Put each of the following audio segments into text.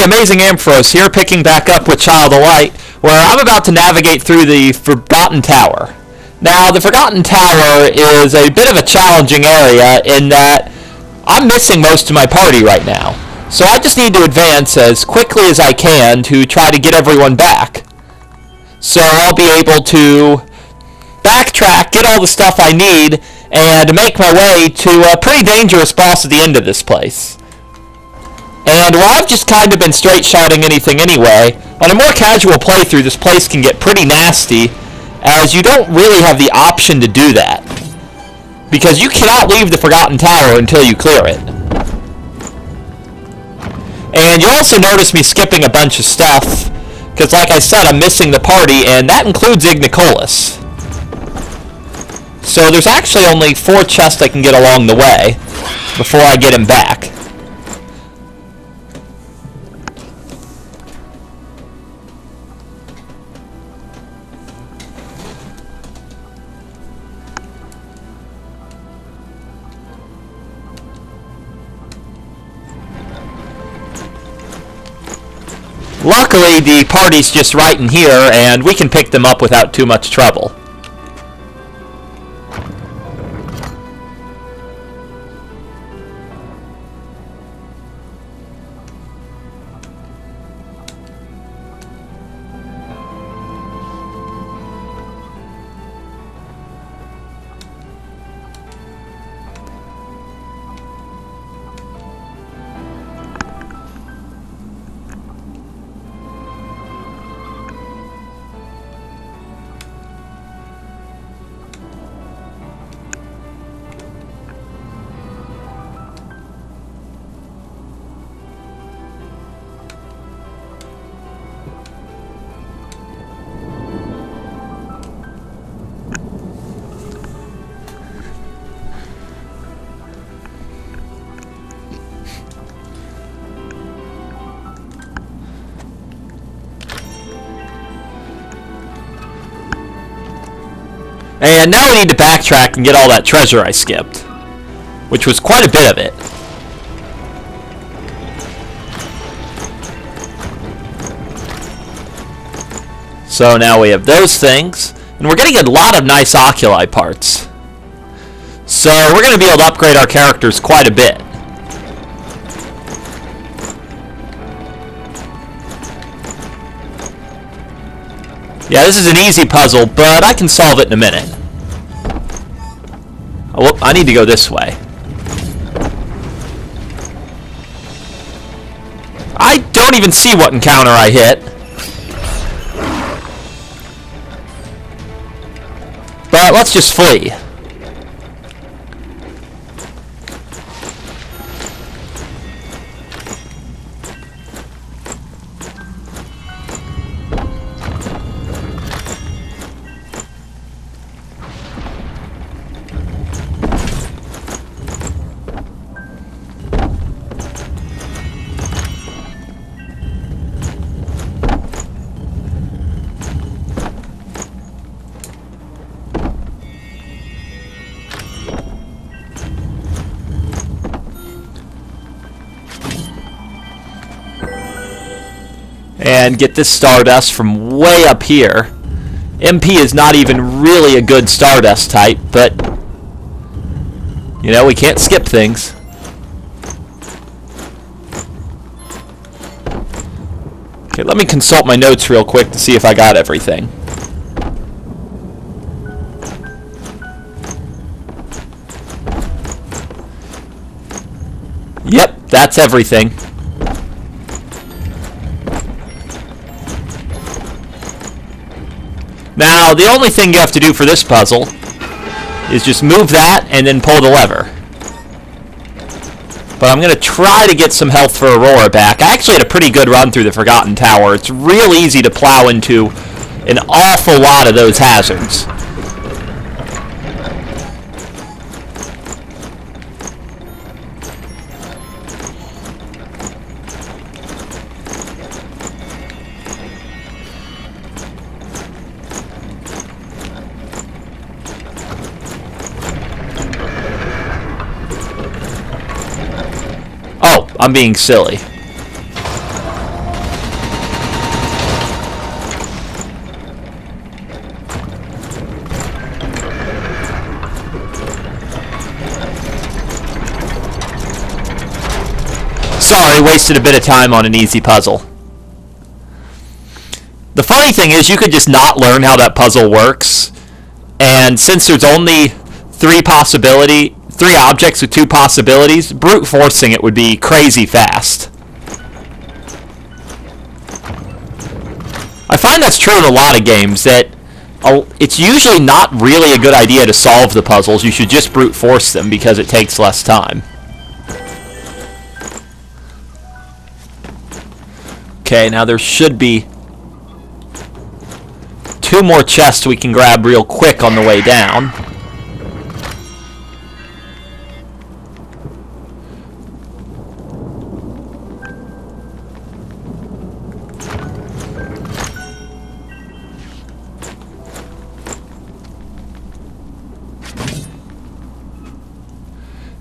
amazing Ampharos here, picking back up with Child of Light, where I'm about to navigate through the Forgotten Tower. Now, the Forgotten Tower is a bit of a challenging area in that I'm missing most of my party right now. So I just need to advance as quickly as I can to try to get everyone back. So I'll be able to backtrack, get all the stuff I need, and make my way to a pretty dangerous boss at the end of this place. And while I've just kind of been straight-shotting anything anyway, on a more casual playthrough this place can get pretty nasty, as you don't really have the option to do that. Because you cannot leave the Forgotten Tower until you clear it. And you'll also notice me skipping a bunch of stuff, because like I said, I'm missing the party, and that includes Igniculus. So there's actually only 4 chests I can get along the way before I get him back. Luckily, the party's just right in here, and we can pick them up without too much trouble. And now we need to backtrack and get all that treasure I skipped, which was quite a bit of it. So now we have those things, and we're getting a lot of nice oculi parts. So we're going to be able to upgrade our characters quite a bit. Yeah, this is an easy puzzle, but I can solve it in a minute. Oh, whoop, I need to go this way. I don't even see what encounter I hit. But let's just flee. And get this stardust from way up here. MP is not even really a good stardust type, but you know, we can't skip things. Okay, let me consult my notes real quick to see if I got everything. Yep, that's everything. Now, the only thing you have to do for this puzzle is just move that and then pull the lever. But I'm going to try to get some health for Aurora back. I actually had a pretty good run through the Forgotten Tower. It's real easy to plow into an awful lot of those hazards. I'm being silly. Sorry, wasted a bit of time on an easy puzzle. The funny thing is, you could just not learn how that puzzle works, and since there's only three objects with two possibilities, brute forcing it would be crazy fast. I find that's true in a lot of games, that it's usually not really a good idea to solve the puzzles. You should just brute force them because it takes less time. Okay, now there should be two more chests we can grab real quick on the way down.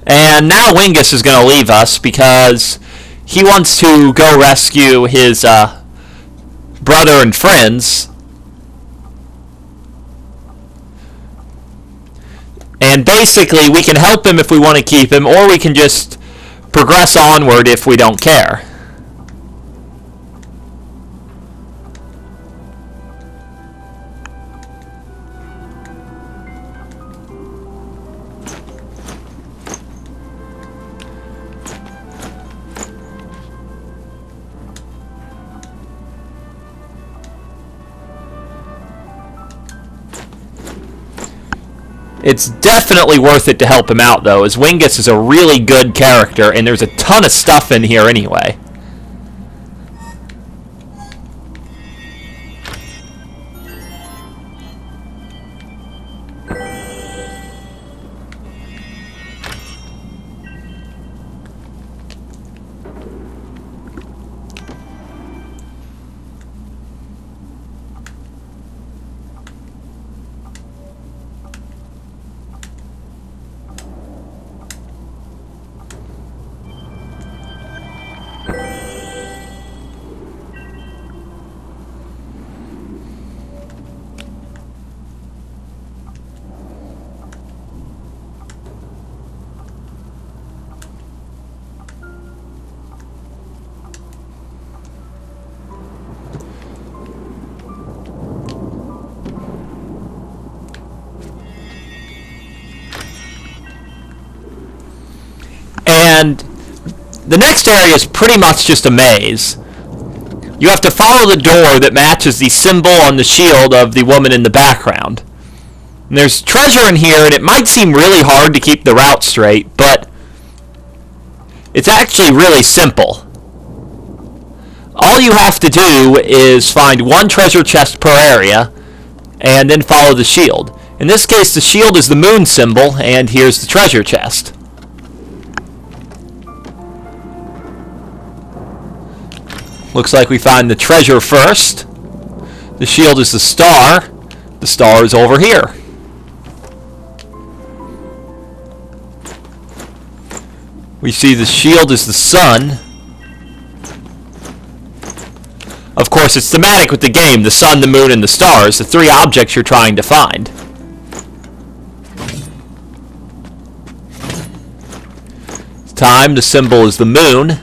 And now Oengus is going to leave us because he wants to go rescue his brother and friends. And basically, we can help him if we want to keep him, or we can just progress onward if we don't care. It's definitely worth it to help him out, though, as Oengus is a really good character, and there's a ton of stuff in here anyway. And the next area is pretty much just a maze. You have to follow the door that matches the symbol on the shield of the woman in the background. And there's treasure in here, and it might seem really hard to keep the route straight, but it's actually really simple. All you have to do is find one treasure chest per area, and then follow the shield. In this case, the shield is the moon symbol, and here's the treasure chest. Looks like we find the treasure first. The shield is the star. The star is over here. We see the shield is the sun. Of course, it's thematic with the game. The sun, the moon, and the stars. The three objects you're trying to find. Time, the symbol is the moon.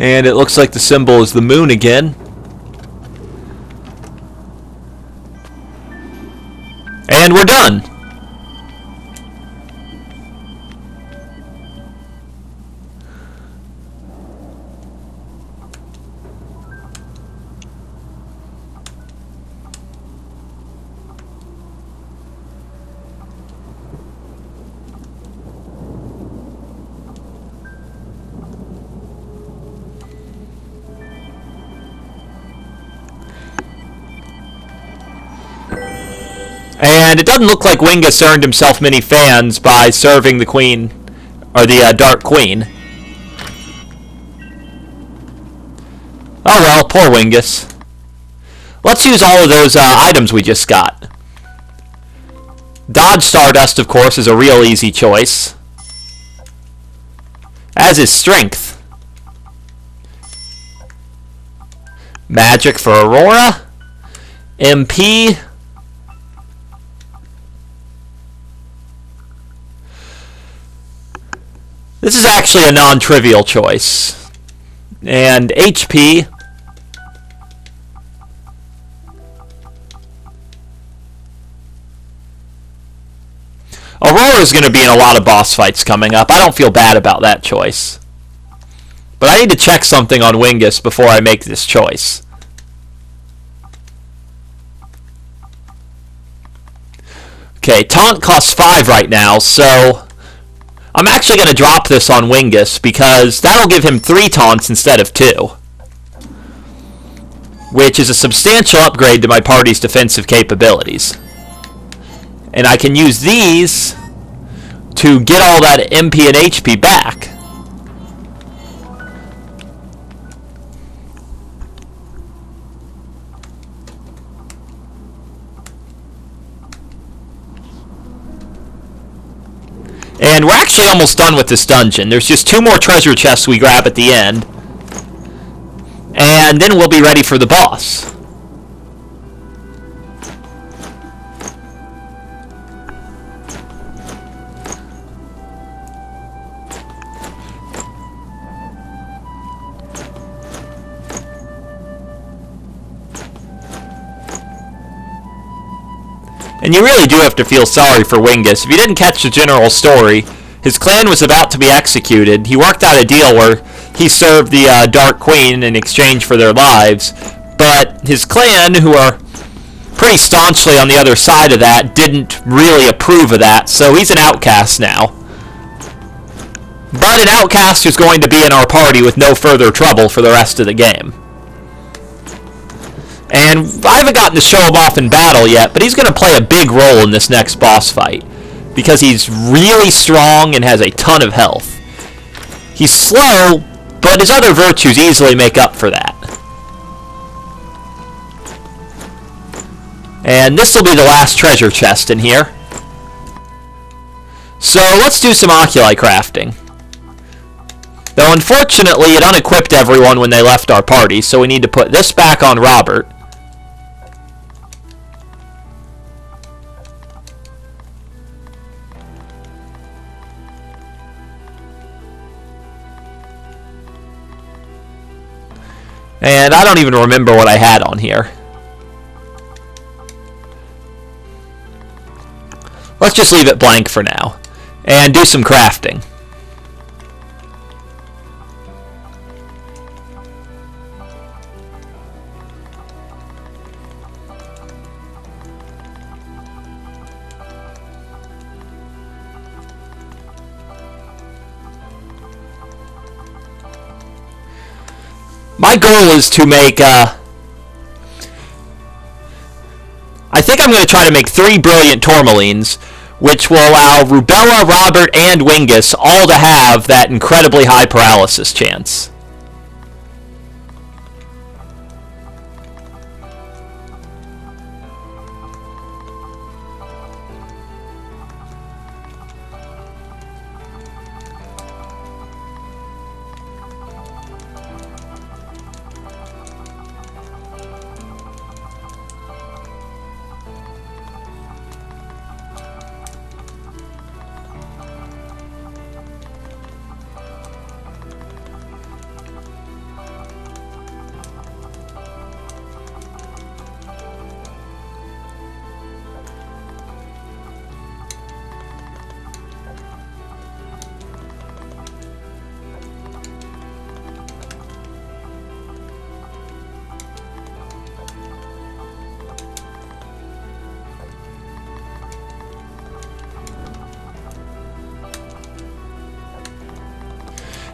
And it looks like the symbol is the moon again. And we're done. And it doesn't look like Oengus earned himself many fans by serving the Queen, or the Dark Queen. Oh well, poor Oengus. Let's use all of those items we just got. Dodge Stardust, of course, is a real easy choice. as is strength. Magic for Aurora. MP. This is actually a non-trivial choice. And HP. Aurora is going to be in a lot of boss fights coming up. I don't feel bad about that choice. But I need to check something on Oengus before I make this choice. Okay, taunt costs 5 right now, so I'm actually going to drop this on Oengus because that'll give him 3 taunts instead of 2. Which is a substantial upgrade to my party's defensive capabilities. And I can use these to get all that MP and HP back. And we're actually almost done with this dungeon. There's just 2 more treasure chests we grab at the end. And then we'll be ready for the boss. And you really do have to feel sorry for Oengus. If you didn't catch the general story, his clan was about to be executed. He worked out a deal where he served the Dark Queen in exchange for their lives, but his clan, who are pretty staunchly on the other side of that, didn't really approve of that, so he's an outcast now. But an outcast who's going to be in our party with no further trouble for the rest of the game. And I haven't gotten to show him off in battle yet, but he's going to play a big role in this next boss fight. Because he's really strong and has a ton of health. He's slow, but his other virtues easily make up for that. And this will be the last treasure chest in here. So let's do some oculi crafting. Though unfortunately it unequipped everyone when they left our party, so we need to put this back on Robert. And I don't even remember what I had on here. Let's just leave it blank for now. And do some crafting. My goal is to make, I think I'm going to try to make 3 brilliant tourmalines, which will allow Rubella, Robert, and Oengus all to have that incredibly high paralysis chance.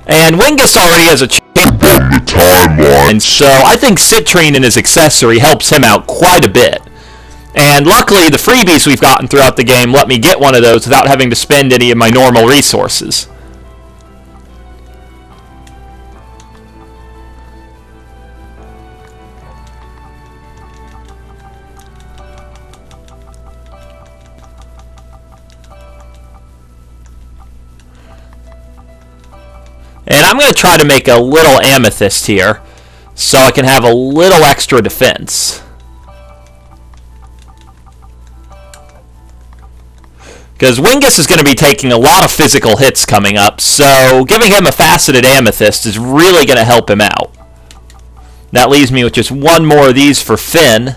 And Oengus already has a chance on the timeline, so I think Citrine and his accessory helps him out quite a bit. And luckily, the freebies we've gotten throughout the game let me get one of those without having to spend any of my normal resources. And I'm going to try to make a little amethyst here so I can have a little extra defense. Because Oengus is going to be taking a lot of physical hits coming up, so giving him a faceted amethyst is really going to help him out. That leaves me with just one more of these for Finn.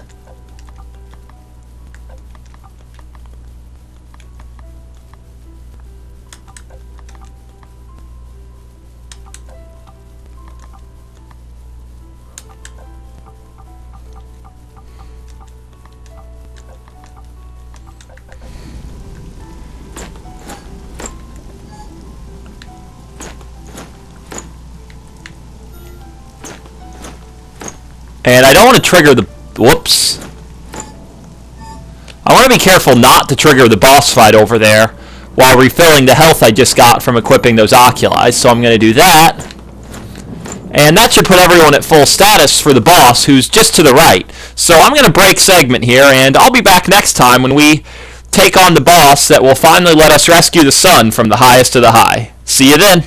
And I don't want to trigger the... Whoops. I want to be careful not to trigger the boss fight over there while refilling the health I just got from equipping those oculi. So I'm going to do that. And that should put everyone at full status for the boss, who's just to the right. So I'm going to break segment here, and I'll be back next time when we take on the boss that will finally let us rescue the sun from the highest of the high. See you then.